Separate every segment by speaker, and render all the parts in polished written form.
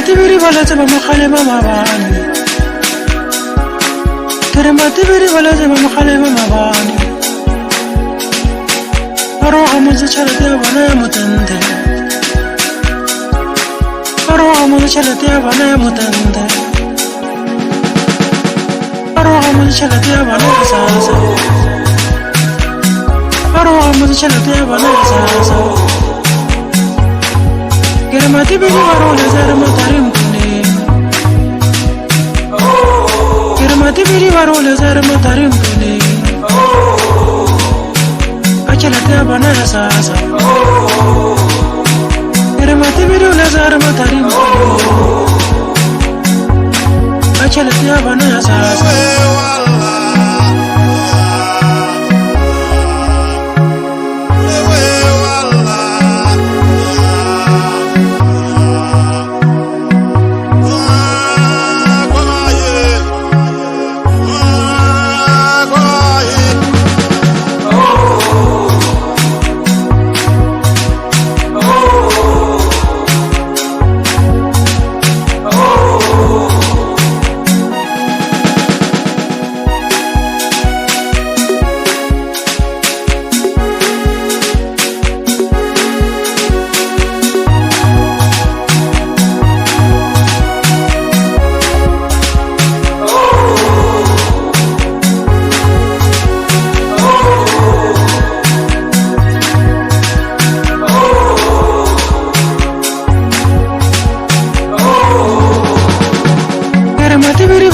Speaker 1: matibiri baletse ba mogale ba mabane Tere matibiri baletse ba mogale ba mabane Baroga motse tšhelete ya bona ya motente Baroga motse tšhelete ya bona ya motente Baroga motse tšhelete ya bona ya sasa Baroga motse tšhelete ya bona ya sasa Kere matibiri barole zare matarim kune Kere matibiri barole zare matarim kune Achelete ya bona ya sasa Kere matibiri zare matarim kune Achelete ya bona ya sasa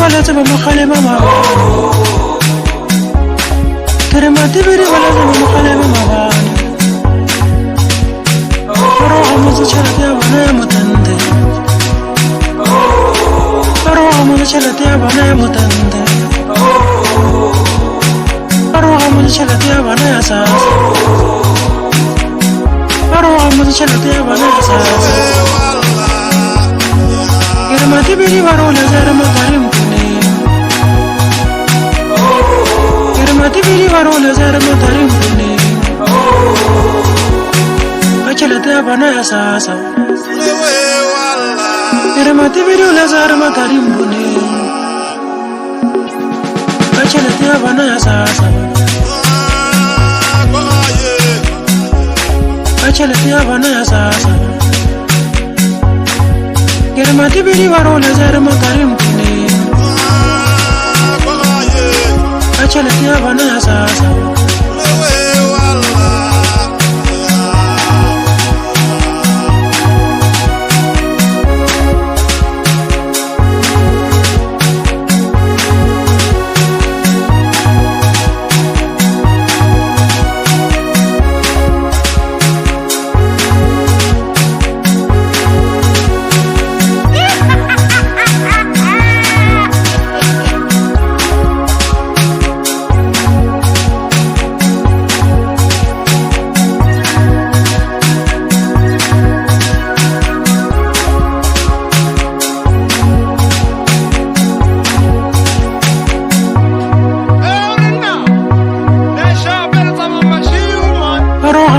Speaker 1: baletse ba mogale ba mabane Tere matibiri baletse ba mogale ba mabane Baroga motse tšhelete ya bona ya motente Baroga motse tšhelete ya bona ya motente Baroga motse tšhelete ya bona ya sasa Baroga motse tšhelete ya bona ya sasa Kere matibiri barole zare matarim kune Kere matibiri barole zare matarim kune Achelete ya bona ya sasa Kere matibiri zare matarim kune Achelete ya bona ya sasa Achelete ya bona ya sasa Kere matibiri barole zare matarim kune Achelete ya bona ya sasa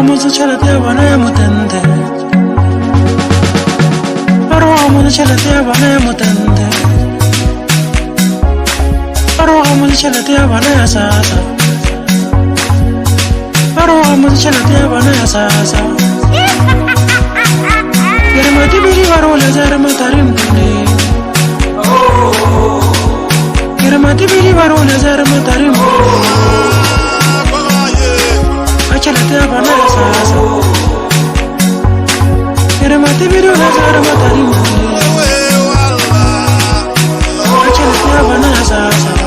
Speaker 1: Motse tšhelete ya bona ya motente Baroga motse tšhelete ya bona ya motente Baroga motse tšhelete ya bona ya sasa Baroga motse tšhelete ya bona ya sasa Kere matibiri barole zare matarim kune Kere matibiri barole zare matarim kune Achelete ya bona ya sasa Kere matibiri zare matarim kune Achelete ya bona ya sasa